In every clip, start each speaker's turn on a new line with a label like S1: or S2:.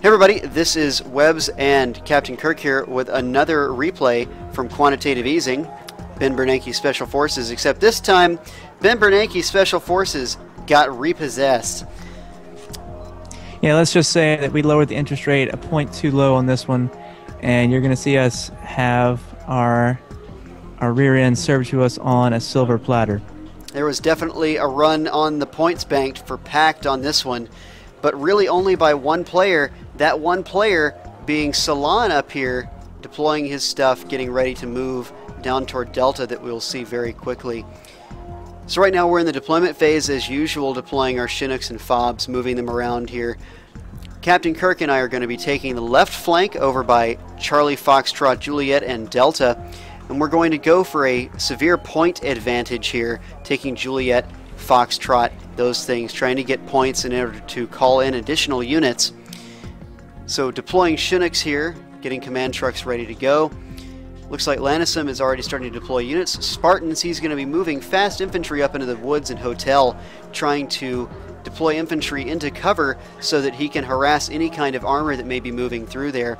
S1: Hey everybody, this is Webs and Captain Kirk here with another replay from Quantitative Easing, Ben Bernanke's Special Forces, except this time, Ben Bernanke's Special Forces got repossessed.
S2: Yeah, let's just say that we lowered the interest rate a point too low on this one, and you're going to see us have our rear end served to us on a silver platter.
S1: There was definitely a run on the points banked for PACT on this one, but really only by one player, that one player being Salon up here, deploying his stuff, getting ready to move down toward Delta that we'll see very quickly. So right now we're in the deployment phase as usual, deploying our Chinooks and Fobs, moving them around here. Captain Kirk and I are going to be taking the left flank over by Charlie, Foxtrot, Juliet, and Delta, and we're going to go for a severe point advantage here, taking Juliet, Foxtrot, those things, trying to get points in order to call in additional units. So deploying Chinooks here, getting command trucks ready to go. Looks like Lanissum is already starting to deploy units. Spartans, he's going to be moving fast infantry up into the woods and hotel, trying to deploy infantry into cover so that he can harass any kind of armor that may be moving through there.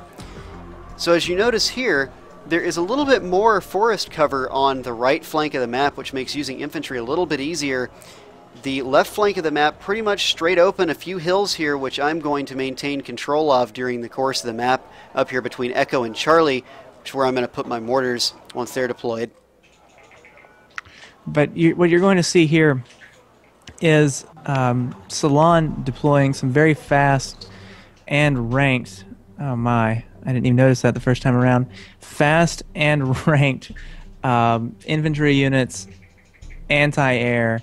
S1: So as you notice here, there is a little bit more forest cover on the right flank of the map, which makes using infantry a little bit easier. The left flank of the map pretty much straight open, a few hills here, which I'm going to maintain control of during the course of the map up here between Echo and Charlie, which is where I'm going to put my mortars once they're deployed.
S2: But what you're going to see here is Salon deploying some very fast and ranked, oh my, I didn't even notice that the first time around, fast and ranked infantry units, anti-air,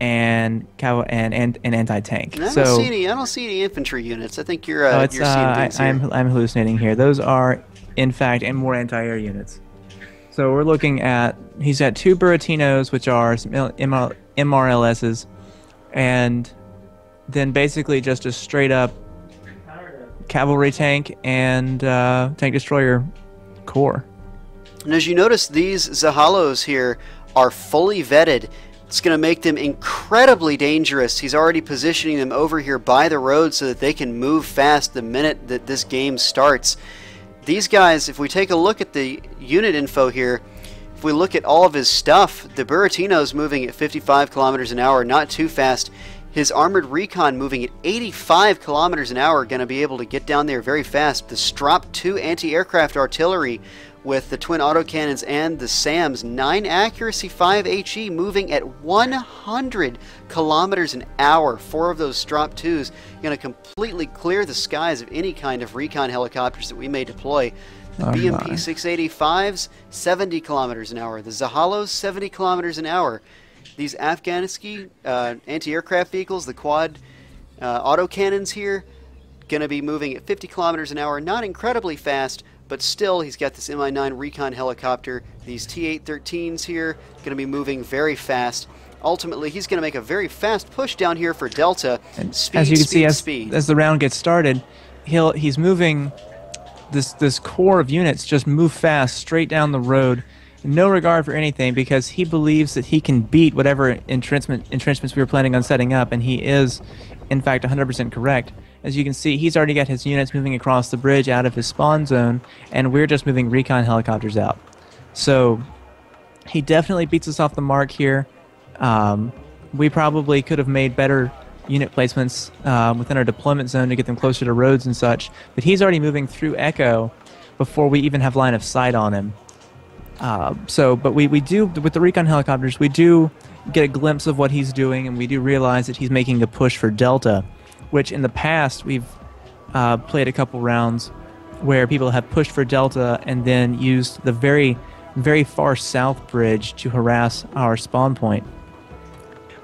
S2: and anti-tank.
S1: I don't see any infantry units. I think you're seeing things here.
S2: I'm hallucinating here. Those are, in fact, and more anti-air units. So we're looking at, he's got two Buratinos, which are some MRLSs, and then basically just a straight-up cavalry tank and tank destroyer core.
S1: And as you notice, these Zahalos here are fully vetted. It's going to make them incredibly dangerous. He's already positioning them over here by the road so that they can move fast the minute that this game starts. These guys, if we take a look at the unit info here, if we look at all of his stuff, the Buratino's moving at 55 kilometers an hour, not too fast. His armored recon moving at 85 kilometers an hour, going to be able to get down there very fast. The Strop 2 anti-aircraft artillery with the twin autocannons and the SAMs, 9 accuracy, 5 HE, moving at 100 kilometers an hour. 4 of those Strop 2s going to completely clear the skies of any kind of recon helicopters that we may deploy. The BMP 685s, 70 kilometers an hour. The Zahalos, 70 kilometers an hour. These Afghanistan anti-aircraft vehicles, the quad autocannons here, going to be moving at 50 kilometers an hour. Not incredibly fast, but still he's got this Mi-9 recon helicopter. These T-813s here, going to be moving very fast. Ultimately, he's going to make a very fast push down here for Delta.
S2: And
S1: speed,
S2: as you can
S1: speed,
S2: see, as the round gets started, he's moving this core of units just move fast straight down the road. No regard for anything, because he believes that he can beat whatever entrenchments we were planning on setting up, and he is, in fact, 100% correct. As you can see, he's already got his units moving across the bridge out of his spawn zone, and we're just moving recon helicopters out. So he definitely beats us off the mark here. We probably could have made better unit placements within our deployment zone to get them closer to roads and such, but he's already moving through Echo before we even have line of sight on him. But we do, with the recon helicopters, we do get a glimpse of what he's doing, and we do realize that he's making a push for Delta, which in the past we've played a couple rounds where people have pushed for Delta and then used the very, very far south bridge to harass our spawn point.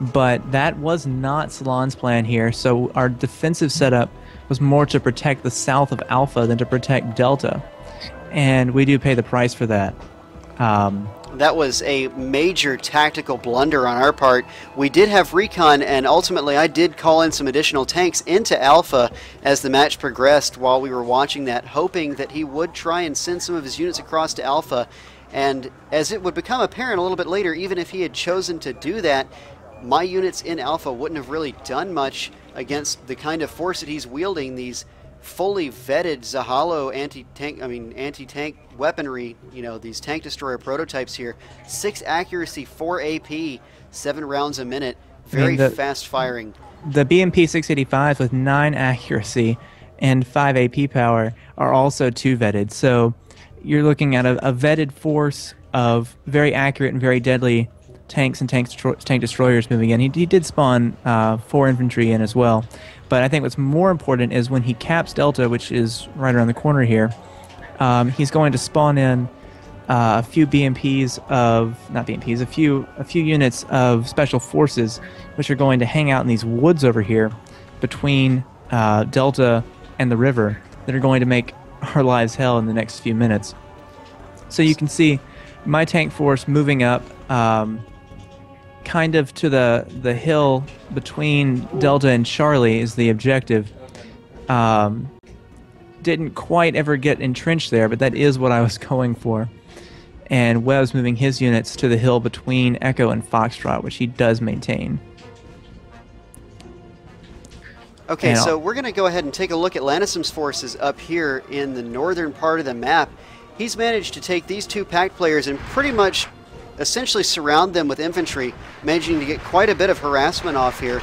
S2: But that was not Salon's plan here, so our defensive setup was more to protect the south of Alpha than to protect Delta, and we do pay the price for that.
S1: That was a major tactical blunder on our part. We did have recon, and ultimately I did call in some additional tanks into Alpha as the match progressed while we were watching that, hoping that he would try and send some of his units across to Alpha. And as it would become apparent a little bit later, even if he had chosen to do that, my units in Alpha wouldn't have really done much against the kind of force that he's wielding, these fully vetted Zahalo anti-tank weaponry, you know, these tank destroyer prototypes here. 6 accuracy, 4 AP, 7 rounds a minute. Very fast firing.
S2: The BMP 685 with 9 accuracy and 5 AP power are also 2 vetted. So you're looking at a vetted force of very accurate and very deadly tanks and tank destroyers moving in. He did spawn 4 infantry in as well. But I think what's more important is when he caps Delta, which is right around the corner here, he's going to spawn in a few BMPs of, not BMPs, a few units of special forces, which are going to hang out in these woods over here between Delta and the river that are going to make our lives hell in the next few minutes. So you can see my tank force moving up kind of to the hill between Delta and Charlie is the objective. Didn't quite ever get entrenched there, but that is what I was going for. And Webs moving his units to the hill between Echo and Foxtrot, which he does maintain.
S1: Okay, so we're going to go ahead and take a look at Lanissum's forces up here in the northern part of the map. He's managed to take these 2 PACT players and pretty much essentially surround them with infantry, managing to get quite a bit of harassment off here.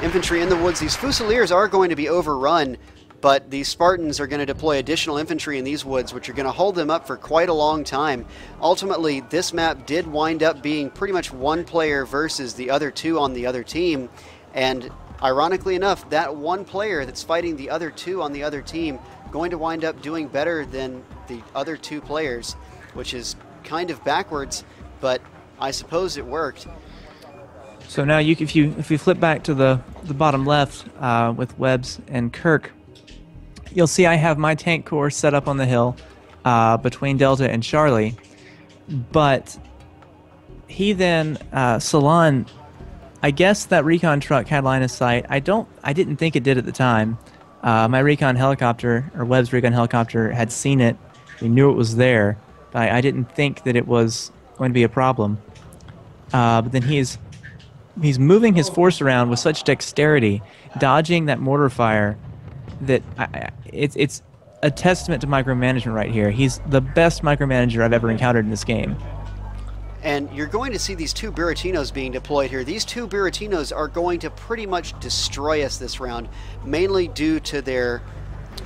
S1: Infantry in the woods. These Fusiliers are going to be overrun, but these Spartans are going to deploy additional infantry in these woods, which are going to hold them up for quite a long time. Ultimately, this map did wind up being pretty much 1 player versus the other 2 on the other team, and ironically enough, that 1 player that's fighting the other 2 on the other team going to wind up doing better than the other 2 players, which is kind of backwards, but I suppose it worked.
S2: So now if you flip back to the bottom left with Webs and Kirk, you'll see I have my tank corps set up on the hill between Delta and Charlie, but he then Salon, I guess that recon truck had line of sight. I didn't think it did at the time. My recon helicopter, or Webb's recon helicopter, had seen it. We knew it was there. But I didn't think that it was going to be a problem. But then he's moving his force around with such dexterity, dodging that mortar fire, that it's a testament to micromanagement right here. He's the best micromanager I've ever encountered in this game.
S1: And you're going to see these 2 Buratinos being deployed here. These 2 Buratinos are going to pretty much destroy us this round, mainly due to their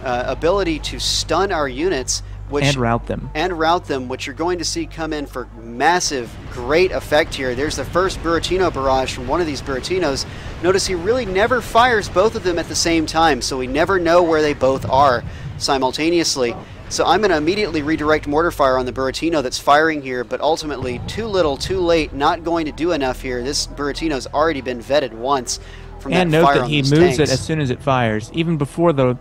S1: ability to stun our units, and route them, which you're going to see come in for massive, great effect here. There's the first Buratino barrage from one of these Buratinos. Notice he really never fires both of them at the same time, so we never know where they both are simultaneously. So I'm going to immediately redirect mortar fire on the Buratino that's firing here, but ultimately too little, too late, not going to do enough here. This Buratino's already been vetted once from that fire on those tanks.
S2: And note that he moves it as soon as it fires. Even before the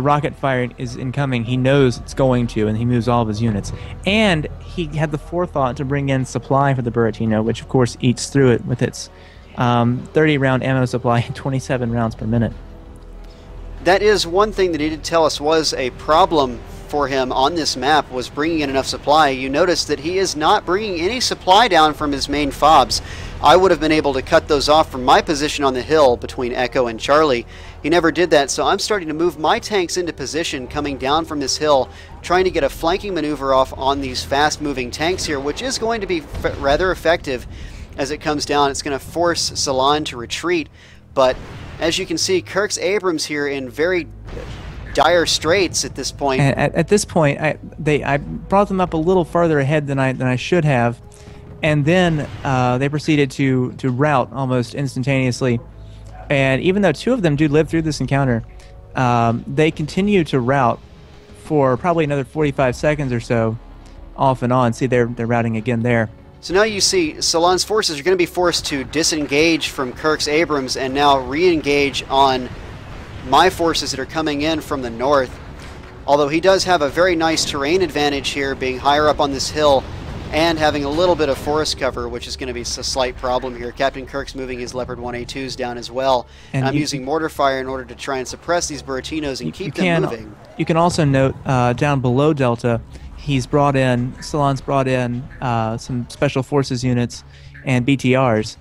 S2: rocket fire is incoming, he knows it's going to, and he moves all of his units. And he had the forethought to bring in supply for the Buratino, which of course eats through it with its 30-round ammo supply and 27 rounds per minute.
S1: That is one thing that he did tell us was a problem for him on this map, was bringing in enough supply. You notice that he is not bringing any supply down from his main fobs. I would have been able to cut those off from my position on the hill between Echo and Charlie. He never did that, so I'm starting to move my tanks into position coming down from this hill, trying to get a flanking maneuver off on these fast-moving tanks here, which is going to be rather effective as it comes down. It's going to force Salon to retreat, but as you can see, Kirk's Abrams here in very dire straits at this point.
S2: At this point, I brought them up a little farther ahead than I should have, and then they proceeded to rout almost instantaneously. And even though 2 of them do live through this encounter, they continue to rout for probably another 45 seconds or so, off and on. See, they're routing again there.
S1: So now you see Salon's forces are going to be forced to disengage from Kirk's Abrams and now re-engage on my forces that are coming in from the north. Although he does have a very nice terrain advantage here, being higher up on this hill and having a little bit of forest cover, which is going to be a slight problem here. CaptainKirk's moving his Leopard 1A2s down as well. And I'm using mortar fire in order to try and suppress these Buratinos and keep them moving.
S2: You can also note down below Delta, Salon's brought in some special forces units and BTRs.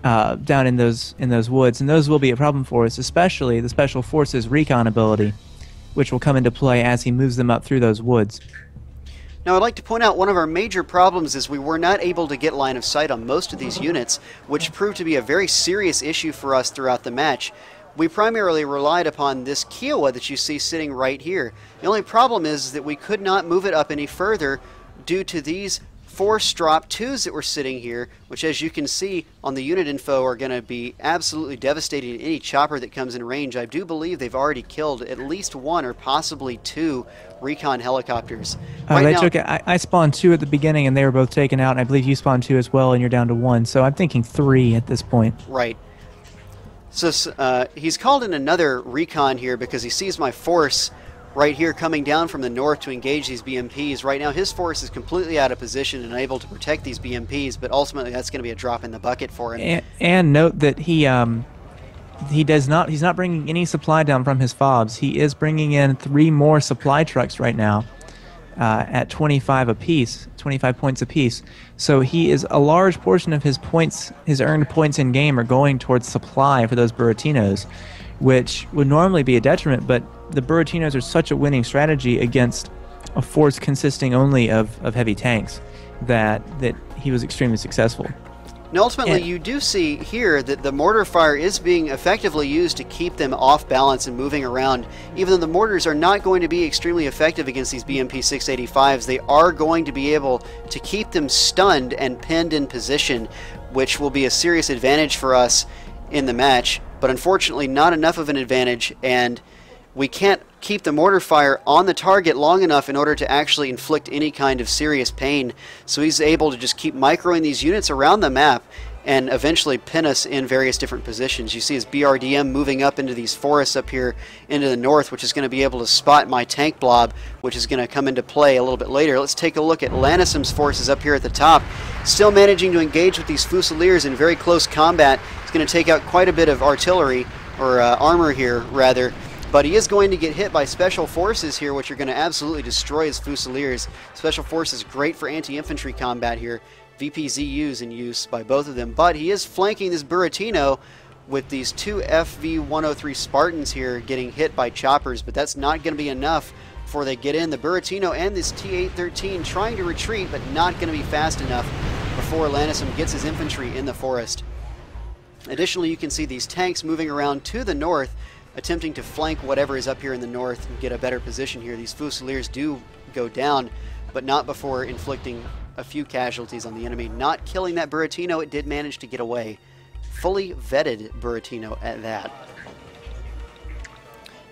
S2: down in those woods, and those will be a problem for us, especially the Special Forces recon ability, which will come into play as he moves them up through those woods.
S1: Now, I'd like to point out one of our major problems is we were not able to get line of sight on most of these units, which proved to be a very serious issue for us throughout the match. We primarily relied upon this Kiowa that you see sitting right here. The only problem is that we could not move it up any further due to these 4 Strop 2s that were sitting here, which, as you can see on the unit info, are going to be absolutely devastating to any chopper that comes in range. I do believe they've already killed at least 1 or possibly 2 recon helicopters.
S2: I spawned 2 at the beginning, and they were both taken out, and I believe you spawned 2 as well, and you're down to 1, so I'm thinking 3 at this point.
S1: Right. So he's called in another recon here because he sees my force right here coming down from the north to engage these BMPs. Right now his force is completely out of position and unable to protect these BMPs, but ultimately that's going to be a drop in the bucket for him.
S2: And note that he's not bringing any supply down from his FOBs. He is bringing in 3 more supply trucks right now at 25 apiece, 25 points apiece. So he is a large portion of his points, his earned points in game, are going towards supply for those Buratinos, which would normally be a detriment, but the Buratinos are such a winning strategy against a force consisting only of heavy tanks that he was extremely successful.
S1: Now ultimately you do see here that the mortar fire is being effectively used to keep them off balance and moving around. Even though the mortars are not going to be extremely effective against these BMP 685s, they are going to be able to keep them stunned and pinned in position, which will be a serious advantage for us in the match, but unfortunately not enough of an advantage, and we can't keep the mortar fire on the target long enough in order to actually inflict any kind of serious pain. So he's able to just keep microing these units around the map and eventually pin us in various different positions. You see his BRDM moving up into these forests up here into the north, which is going to be able to spot my tank blob, which is going to come into play a little bit later. Let's take a look at Lanissum's forces up here at the top, still managing to engage with these Fusiliers in very close combat. He's going to take out quite a bit of artillery, or armor here, rather. But he is going to get hit by Special Forces here, which are going to absolutely destroy his Fusiliers. Special Forces great for anti-infantry combat here. VPZUs in use by both of them. But he is flanking this Buratino with these 2 FV-103 Spartans here getting hit by choppers. But that's not going to be enough before they get in. The Buratino and this T-813 trying to retreat, but not going to be fast enough before Lanissum gets his infantry in the forest. Additionally, you can see these tanks moving around to the north, attempting to flank whatever is up here in the north and get a better position here. These Fusiliers do go down, but not before inflicting a few casualties on the enemy. Not killing that Buratino, it did manage to get away. Fully vetted Buratino at that.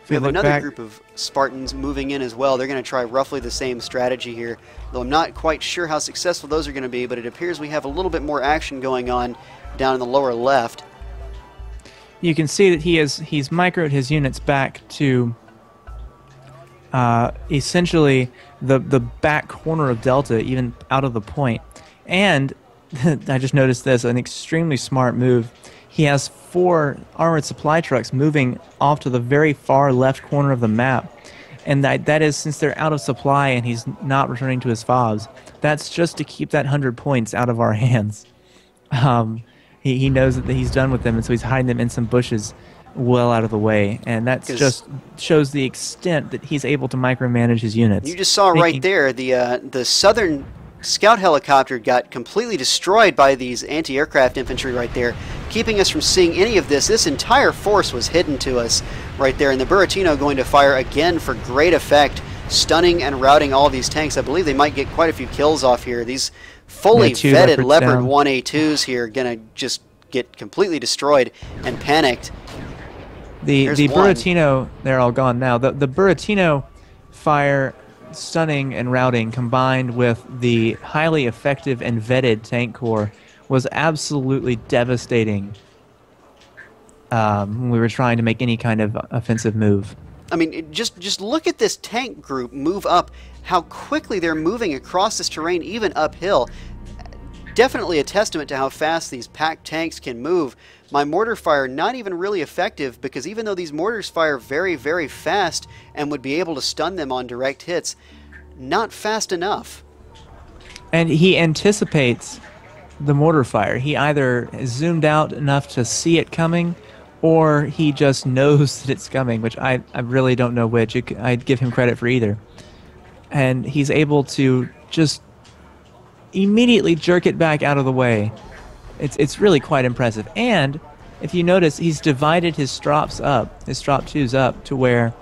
S1: We have another group of Spartans moving in as well. They're going to try roughly the same strategy here, though I'm not quite sure how successful those are going to be, but it appears we have a little bit more action going on down in the lower left.
S2: You can see that he's microed his units back to essentially the back corner of Delta, even out of the point. And I just noticed this, an extremely smart move. He has 4 armored supply trucks moving off to the very far left corner of the map. And that is since they're out of supply and he's not returning to his FOBs. That's just to keep that 100 points out of our hands. He knows that he's done with them, and so he's hiding them in some bushes well out of the way. And that just shows the extent that he's able to micromanage his units. You
S1: just saw right there, the southern scout helicopter got completely destroyed by these anti-aircraft infantry right there, keeping us from seeing any of this. This entire force was hidden to us right there, and the Buratino going to fire again for great effect, stunning and routing all these tanks. I believe they might get quite a few kills off here. These fully vetted Leopard 1A2s here gonna just get completely destroyed and panicked.
S2: The Buratino, they're all gone now. The Buratino fire stunning and routing combined with the highly effective and vetted tank corps was absolutely devastating when we were trying to make any kind of offensive move.
S1: I mean, just look at this tank group move up, how quickly they're moving across this terrain, even uphill. Definitely a testament to how fast these PACT tanks can move. My mortar fire not even really effective, because even though these mortars fire very, very fast and would be able to stun them on direct hits, not fast enough.
S2: And he anticipates the mortar fire. He either is zoomed out enough to see it coming, or he just knows that it's coming, which I really don't know which. I'd give him credit for either. And he's able to just immediately jerk it back out of the way. It's really quite impressive. And if you notice, he's divided his strops up, his strop 2s up, to where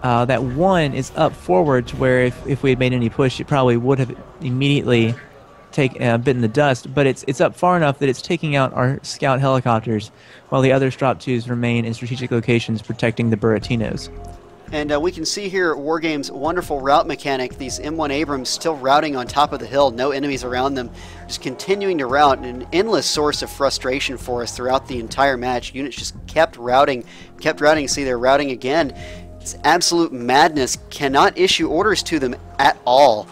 S2: that 1 is up forward, to where if we had made any push, it probably would have immediately bitten the dust. But it's up far enough that it's taking out our scout helicopters, while the other strop 2s remain in strategic locations protecting the Buratinos.
S1: And we can see here Wargame's wonderful route mechanic, these M1 Abrams still routing on top of the hill, no enemies around them, just continuing to route, an endless source of frustration for us throughout the entire match. Units just kept routing. See, they're routing again. It's absolute madness. Cannot issue orders to them at all.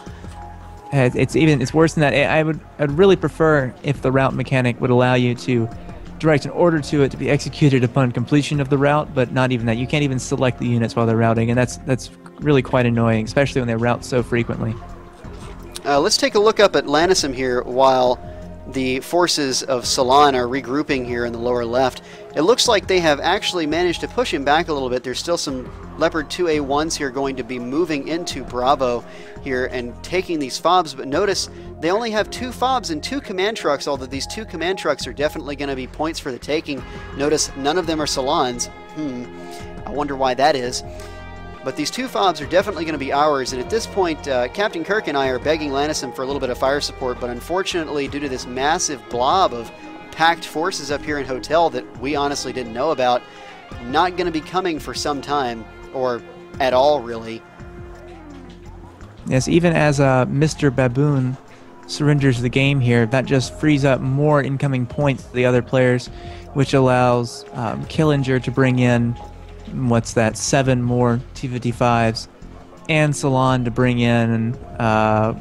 S2: It's worse than that. I'd really prefer if the route mechanic would allow you to direct an order to it to be executed upon completion of the route, but not even that. You can't even select the units while they're routing, and that's really quite annoying, especially when they route so frequently.
S1: Let's take a look up at Lanissum here while the forces of Salon are regrouping here in the lower left. It looks like they have actually managed to push him back a little bit. There's still some Leopard 2A1s here going to be moving into Bravo here and taking these FOBs, but notice they only have 2 FOBs and 2 command trucks, although these 2 command trucks are definitely going to be points for the taking. Notice none of them are Salons. I wonder why that is. But these 2 FOBs are definitely going to be ours, and at this point, Captain Kirk and I are begging Lanissum for a little bit of fire support, but unfortunately, due to this massive blob of packed forces up here in Hotel that we honestly didn't know about, not going to be coming for some time, or at all, really.
S2: Yes, even as Mr. Baboon surrenders the game here, that just frees up more incoming points to the other players, which allows Killinger to bring in, what's that, 7 more T-55s, and Salon to bring in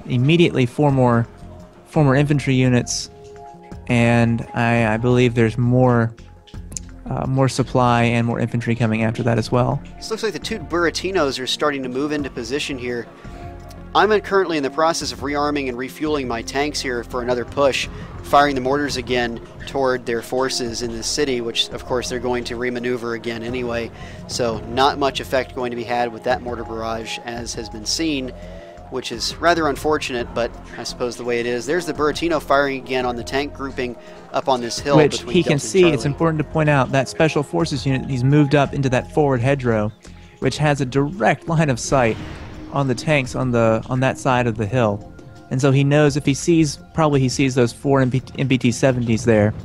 S2: immediately 4 more infantry units, and I believe there's more supply and more infantry coming after that as well.
S1: This looks like the 2 Buratinos are starting to move into position here. I'm currently in the process of rearming and refueling my tanks here for another push, firing the mortars again toward their forces in the city, which of course they're going to remaneuver again anyway, so not much effect going to be had with that mortar barrage as has been seen, which is rather unfortunate, but I suppose the way it is. There's the Buratino firing again on the tank grouping up on this hill.
S2: Which he can see. It's important to point out that Special Forces unit, he's moved up into that forward hedgerow, which has a direct line of sight on the tanks on that side of the hill. And so he knows if he sees, probably he sees those 4 MBT-70s there,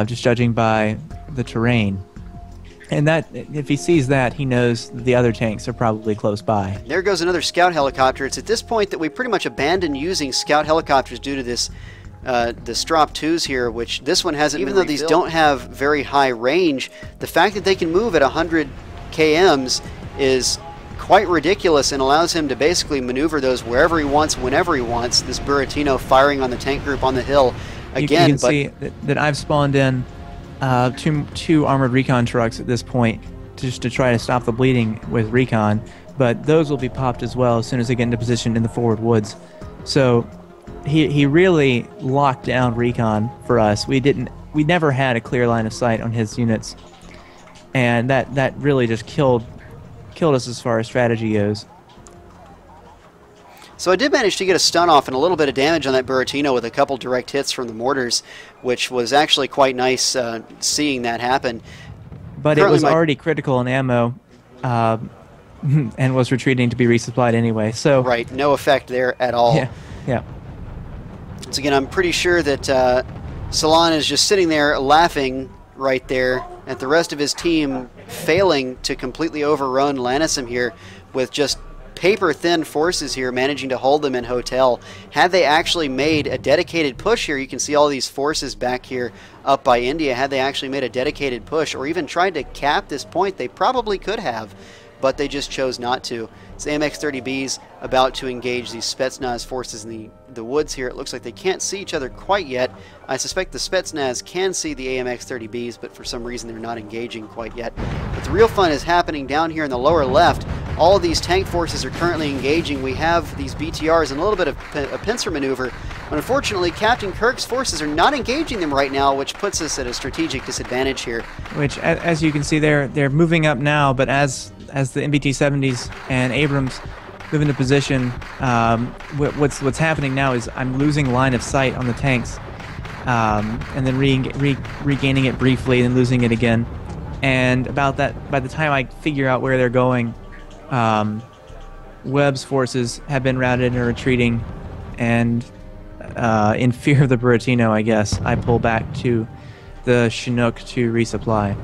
S2: just judging by the terrain. And that, if he sees that, he knows the other tanks are probably close by.
S1: There goes another scout helicopter. It's at this point that we pretty much abandoned using scout helicopters due to this the Strop 2s here, which this one hasn't, even though these don't have very high range, the fact that they can move at 100 kms is quite ridiculous and allows him to basically maneuver those wherever he wants, whenever he wants. This Buratino firing on the tank group on the hill again.
S2: You can see that I've spawned in two armored recon trucks at this point just to try to stop the bleeding with recon, but those will be popped as well as soon as they get into position in the forward woods. So he really locked down recon for us. We never had a clear line of sight on his units, and that really just killed us as far as strategy goes.
S1: So I did manage to get a stun off and a little bit of damage on that Buratino with a couple direct hits from the mortars, which was actually quite nice seeing that happen.
S2: But currently it was already critical in ammo and was retreating to be resupplied anyway. So
S1: right, no effect there at all.
S2: Yeah.
S1: So again, I'm pretty sure that Salon is just sitting there laughing right there at the rest of his team failing to completely overrun Lanissum here with just paper-thin forces here, managing to hold them in Hotel. Had they actually made a dedicated push here, you can see all these forces back here up by India. Had they actually made a dedicated push or even tried to cap this point, they probably could have, but they just chose not to. It's AMX-30Bs about to engage these Spetsnaz forces in the woods here. It looks like they can't see each other quite yet. I suspect the Spetsnaz can see the AMX-30Bs, but for some reason they're not engaging quite yet. But the real fun is happening down here in the lower left. All of these tank forces are currently engaging. We have these BTRs and a little bit of a pincer maneuver But unfortunately, Captain Kirk's forces are not engaging them right now, which puts us at a strategic disadvantage here.
S2: Which, as you can see, they're moving up now, but as the MBT-70s and Abrams move into position, what's happening now is I'm losing line of sight on the tanks, and then regaining it briefly, and losing it again. And about that, by the time I figure out where they're going, Webb's forces have been routed and are retreating, and in fear of the Buratino, I guess, I pull back to the Chinook to resupply.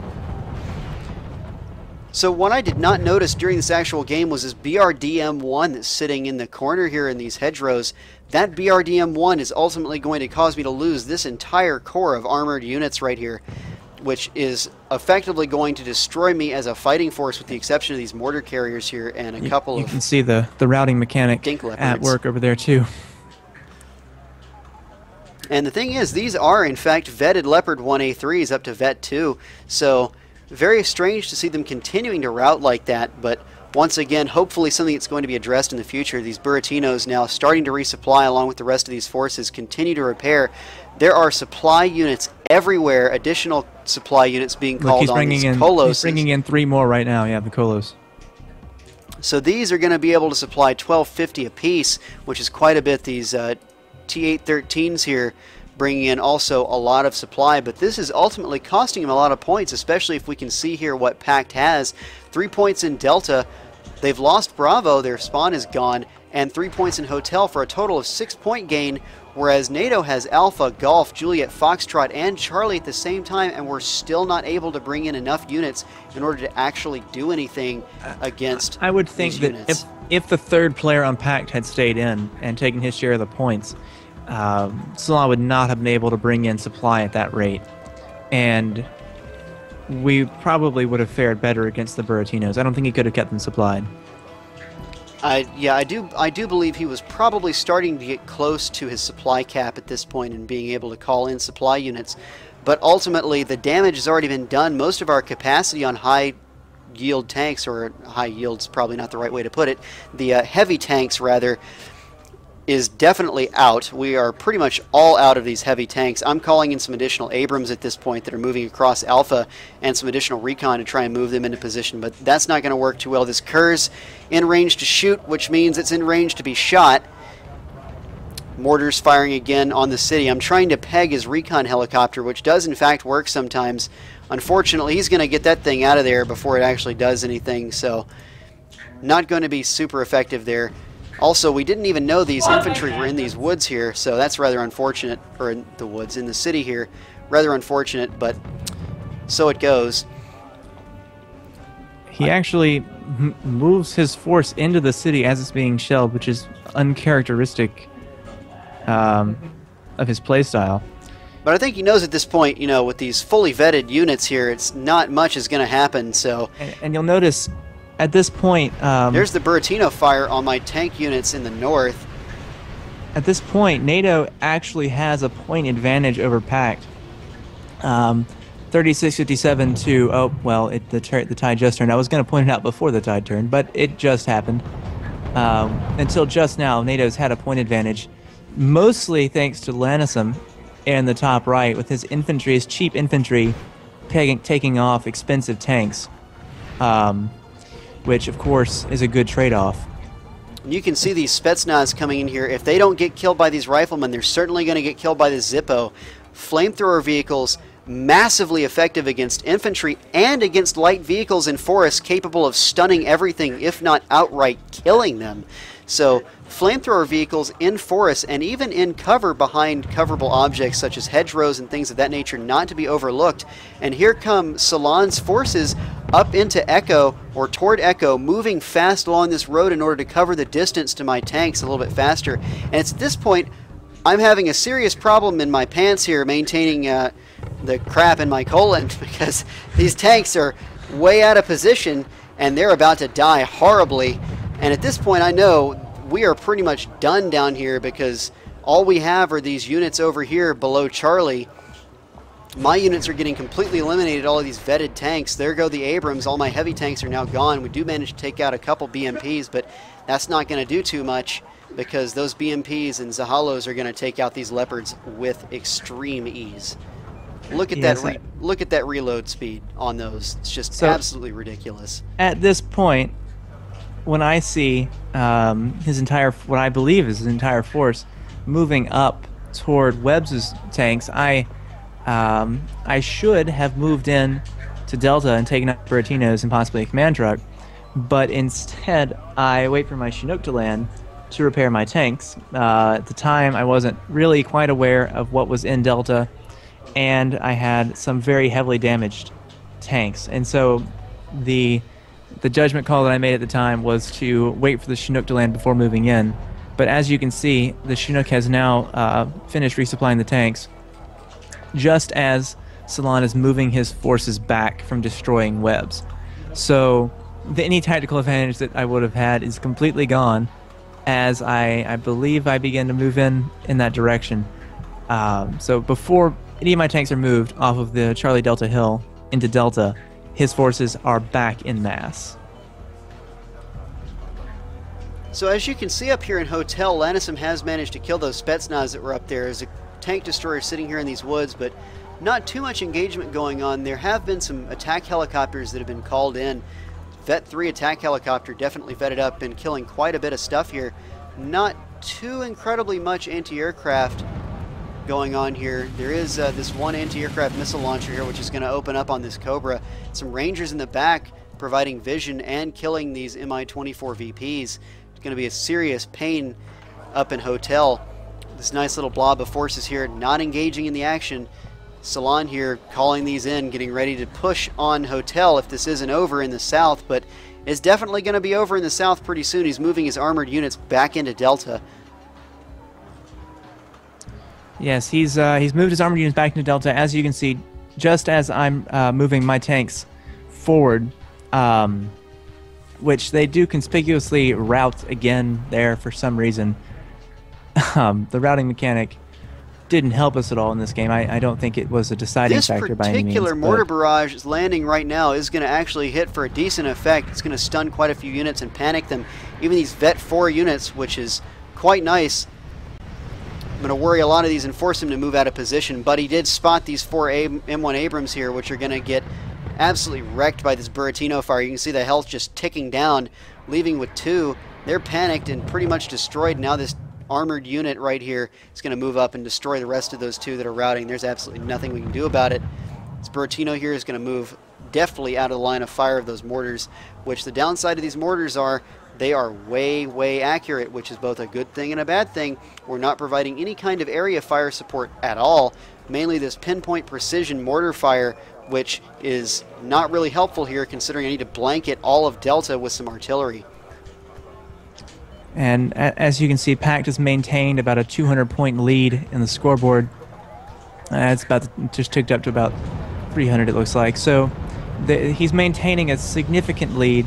S1: So what I did not notice during this actual game was this BRDM-1 that's sitting in the corner here in these hedgerows. That BRDM-1 is ultimately going to cause me to lose this entire core of armored units right here, which is effectively going to destroy me as a fighting force, with the exception of these mortar carriers here and a couple of...
S2: You can see the routing mechanic at work over there too.
S1: And the thing is, these are in fact vetted Leopard 1A3s up to Vet 2, so very strange to see them continuing to route like that, but once again, hopefully something that's going to be addressed in the future. These Buratinos now starting to resupply along with the rest of these forces, continue to repair. There are supply units everywhere, additional supply units being called on these Colos.
S2: He's bringing in 3 more right now, yeah, the Colos.
S1: So these are going to be able to supply 1250 apiece, which is quite a bit. These T813s here bringing in also a lot of supply, but this is ultimately costing him a lot of points, especially if we can see here what PACT has. 3 points in Delta. They've lost Bravo, their spawn is gone, and 3 points in Hotel for a total of 6-point gain, whereas NATO has Alpha, Golf, Juliet, Foxtrot, and Charlie at the same time, and we're still not able to bring in enough units in order to actually do anything against
S2: I would think that
S1: units.
S2: if the third player on PACT had stayed in and taken his share of the points, Solana would not have been able to bring in supply at that rate, and we probably would have fared better against the Buratinos. I don't think he could have kept them supplied.
S1: Yeah, I do believe he was probably starting to get close to his supply cap at this point and being able to call in supply units, but ultimately the damage has already been done. Most of our capacity on high yield tanks, or high yield's probably not the right way to put it, the heavy tanks rather, is definitely out. We are pretty much all out of these heavy tanks. I'm calling in some additional Abrams at this point that are moving across Alpha, and some additional recon to try and move them into position, but that's not going to work too well. This Kerr's in range to shoot, which means it's in range to be shot. Mortars firing again on the city. I'm trying to peg his recon helicopter, which does in fact work sometimes. Unfortunately, he's going to get that thing out of there before it actually does anything, so not going to be super effective there. Also, we didn't even know these infantry were in these woods here, so that's rather unfortunate. Or in the woods, in the city here. Rather unfortunate, but so it goes.
S2: He actually moves his force into the city as it's being shelled, which is uncharacteristic of his playstyle.
S1: But I think he knows at this point, you know, with these fully vetted units here, it's not much is going to happen, so...
S2: And you'll notice... At this point...
S1: there's the Buratino fire on my tank units in the north.
S2: At this point, NATO actually has a point advantage over PACT. 36-57 to... Oh, well, the tide just turned. I was going to point it out before the tide turned, but it just happened. Until just now, NATO's had a point advantage, mostly thanks to Lanissum in the top right, with his infantry, his cheap infantry, taking off expensive tanks. Which, of course, is a good trade-off.
S1: You can see these Spetsnaz coming in here. If they don't get killed by these riflemen, they're certainly going to get killed by the Zippo. Flamethrower vehicles, massively effective against infantry and against light vehicles in forests, capable of stunning everything, if not outright killing them. So, flamethrower vehicles in forests and even in cover behind coverable objects such as hedgerows and things of that nature, not to be overlooked. And here come Salon's forces up into Echo, or toward Echo, moving fast along this road in order to cover the distance to my tanks a little bit faster. And it's at this point I'm having a serious problem in my pants here, maintaining the crap in my colon, because these tanks are way out of position and they're about to die horribly. And at this point I know we are pretty much done down here, because all we have are these units over here below Charlie. My units are getting completely eliminated, all of these vetted tanks. There go the Abrams. All my heavy tanks are now gone. We do manage to take out a couple BMPs, but that's not going to do too much. because those BMPs and Zahalos are going to take out these Leopards with extreme ease. Look at look at that reload speed on those. It's just absolutely ridiculous.
S2: At this point, when I see his entire, what I believe is his entire force, moving up toward Webs' tanks, I should have moved in to Delta and taken out Buratino's and possibly a command truck, but instead I wait for my Chinook to land to repair my tanks. At the time, I wasn't really quite aware of what was in Delta, and I had some very heavily damaged tanks, and so the judgment call that I made at the time was to wait for the Chinook to land before moving in. But as you can see, the Chinook has now finished resupplying the tanks, just as Salon is moving his forces back from destroying Webs. So any tactical advantage that I would have had is completely gone, as I believe I begin to move in that direction. So before any of my tanks are moved off of the Charlie Delta Hill into Delta, his forces are back in mass.
S1: So as you can see up here in Hotel, Lanissum has managed to kill those Spetsnaz that were up there. There's a tank destroyer sitting here in these woods, but not too much engagement going on. There have been some attack helicopters that have been called in. Vet 3 attack helicopter definitely vetted up and killing quite a bit of stuff here. Not too incredibly much anti-aircraft going on here. There is this one anti-aircraft missile launcher here, which is going to open up on this Cobra. Some Rangers in the back providing vision and killing these Mi-24 VPs. It's going to be a serious pain up in Hotel. This nice little blob of forces here not engaging in the action. Salon here calling these in, getting ready to push on Hotel if this isn't over in the south, but it's definitely going to be over in the south pretty soon. He's moving his armored units back into Delta.
S2: Yes, he's moved his armored units back into Delta. As you can see, just as I'm moving my tanks forward, which they do conspicuously route again there for some reason. The routing mechanic didn't help us at all in this game. I don't think it was a deciding factor by any means.
S1: This particular mortar barrage landing right now is going to actually hit for a decent effect. It's going to stun quite a few units and panic them. Even these Vet 4 units, which is quite nice. I'm going to worry a lot of these and force him to move out of position, but he did spot these 4 M1 Abrams here, which are going to get absolutely wrecked by this Buratino fire. You can see the health just ticking down, leaving with 2. They're panicked and pretty much destroyed. Now this armored unit right here is going to move up and destroy the rest of those 2 that are routing. There's absolutely nothing we can do about it. This Buratino here is going to move deftly out of the line of fire of those mortars, which the downside of these mortars are they are way, way accurate, which is both a good thing and a bad thing. We're not providing any kind of area fire support at all, mainly this pinpoint precision mortar fire, which is not really helpful here considering I need to blanket all of Delta with some artillery.
S2: And as you can see, PACT has maintained about a 200-point lead in the scoreboard. It's about just ticked up to about 300, it looks like. So he's maintaining a significant lead.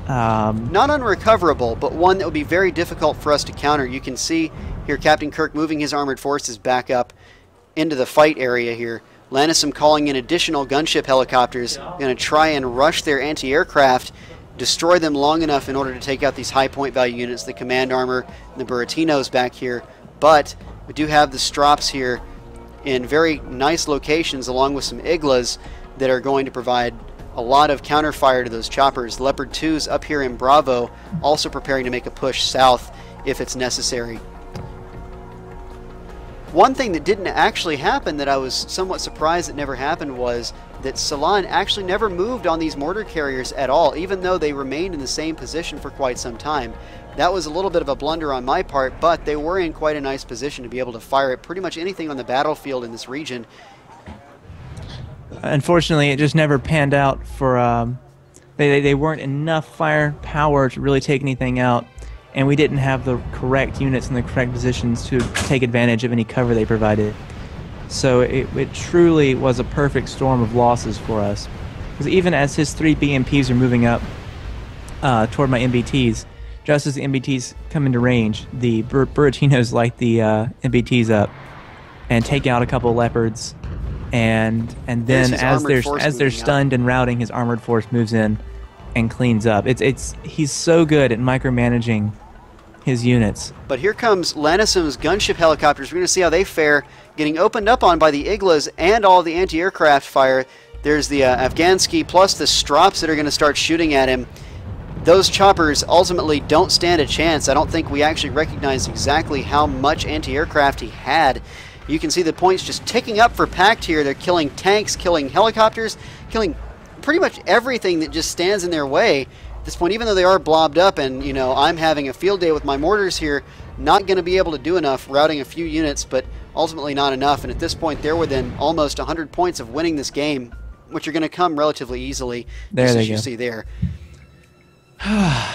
S1: Not unrecoverable, but one that would be very difficult for us to counter. You can see here CaptainKirk moving his armored forces back up into the fight area here. Lanissum calling in additional gunship helicopters, going to try and rush their anti-aircraft, destroy them long enough in order to take out these high point value units, the command armor and the Buratinos back here. But we do have the Strops here in very nice locations along with some Iglas that are going to provide a lot of counterfire to those choppers. Leopard 2's up here in Bravo, also preparing to make a push south if it's necessary. One thing that didn't actually happen that I was somewhat surprised that never happened was that Salon actually never moved on these mortar carriers at all, even though they remained in the same position for quite some time. That was a little bit of a blunder on my part, but they were in quite a nice position to be able to fire at pretty much anything on the battlefield in this region.
S2: Unfortunately, it just never panned out for... They weren't enough firepower to really take anything out, and we didn't have the correct units in the correct positions to take advantage of any cover they provided. So it truly was a perfect storm of losses for us. Because even as his 3 BMPs are moving up toward my MBTs, just as the MBTs come into range, the Buratinos light the MBTs up and take out a couple of Leopards, and then as they're stunned and routing, his armored force moves in and cleans up. He's so good at micromanaging his units.
S1: But here comes Lanissum's gunship helicopters. We're going to see how they fare, getting opened up on by the Iglas and all the anti-aircraft fire. There's the Afghansky plus the Strops that are going to start shooting at him. Those choppers ultimately don't stand a chance. I don't think we actually recognize exactly how much anti-aircraft he had. You can see the points just ticking up for PACT here. They're killing tanks, killing helicopters, killing pretty much everything that just stands in their way. At this point, even though they are blobbed up and, you know, I'm having a field day with my mortars here, not going to be able to do enough, routing a few units, but ultimately not enough. And at this point, they're within almost 100 points of winning this game, which are going to come relatively easily, just as you see there.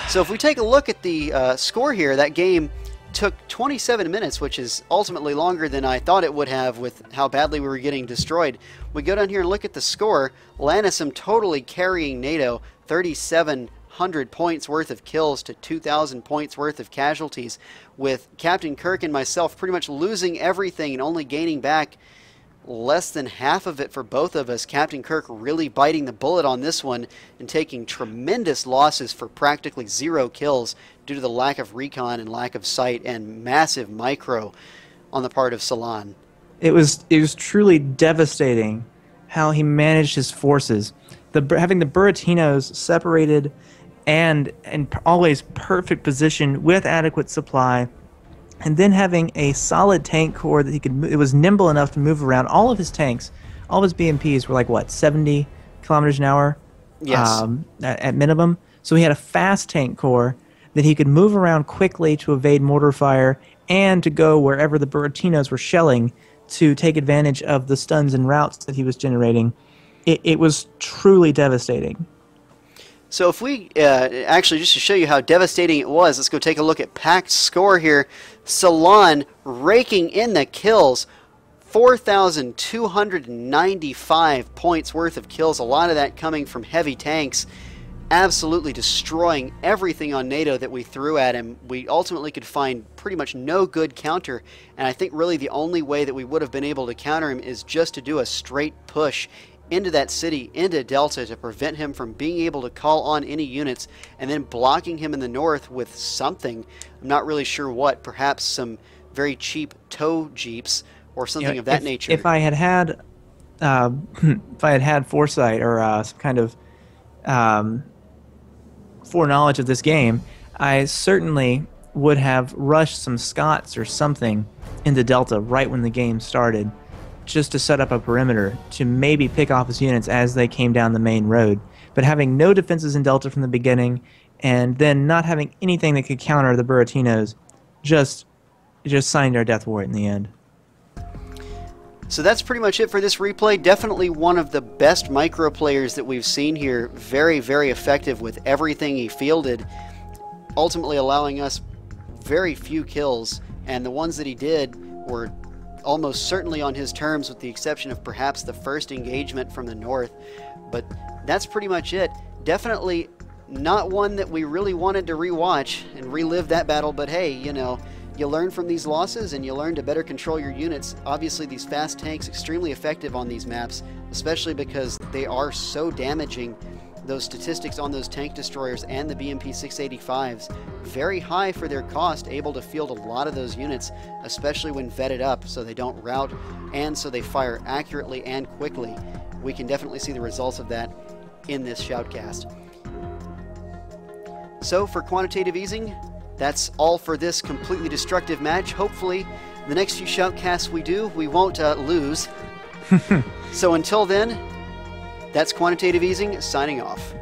S1: So if we take a look at the score here, that game took 27 minutes, which is ultimately longer than I thought it would have with how badly we were getting destroyed. We go down here and look at the score. Lanissum totally carrying NATO, 3,700 points worth of kills to 2,000 points worth of casualties, with Captain Kirk and myself pretty much losing everything and only gaining back less than half of it for both of us. Captain Kirk really biting the bullet on this one and taking tremendous losses for practically 0 kills due to the lack of recon and lack of sight and massive micro on the part of Salon.
S2: It was truly devastating how he managed his forces. Having the Buratinos separated and always perfect position with adequate supply, and then having a solid tank corps that he could. It was nimble enough to move around. All of his tanks, all of his BMPs were like what, 70 kilometers an hour?
S1: Yes.
S2: At minimum. So he had a fast tank corps that he could move around quickly to evade mortar fire and to go wherever the Buratinos were shelling to take advantage of the stuns and routes that he was generating. It was truly devastating.
S1: So if we, actually, just to show you how devastating it was, let's go take a look at PACT's score here. Salon raking in the kills, 4,295 points worth of kills, a lot of that coming from heavy tanks, absolutely destroying everything on NATO that we threw at him. We ultimately could find pretty much no good counter, and I think really the only way that we would have been able to counter him is just to do a straight push into that city, into Delta, to prevent him from being able to call on any units, and then blocking him in the north with something. I'm not really sure what, perhaps some very cheap tow jeeps or something of that nature.
S2: If I had had foresight or some kind of foreknowledge of this game, I certainly would have rushed some Scots or something into Delta right when the game started, just to set up a perimeter to maybe pick off his units as they came down the main road. But having no defenses in Delta from the beginning, and then not having anything that could counter the Buratinos, just signed our death warrant in the end.
S1: So that's pretty much it for this replay. Definitely one of the best micro players that we've seen here. Very, very effective with everything he fielded, ultimately allowing us very few kills, and the ones that he did were almost certainly on his terms, with the exception of perhaps the first engagement from the north. But that's pretty much it. Definitely not one that we really wanted to rewatch and relive that battle, but hey, you know, you learn from these losses and you learn to better control your units. Obviously these fast tanks extremely effective on these maps, especially because they are so damaging. Those statistics on those tank destroyers and the BMP 685s, very high for their cost, able to field a lot of those units, especially when vetted up so they don't rout and so they fire accurately and quickly. We can definitely see the results of that in this shoutcast. So for quantitative easing, that's all for this completely destructive match. Hopefully the next few shoutcasts we do, we won't lose. So until then, that's Quantitative Easing, signing off.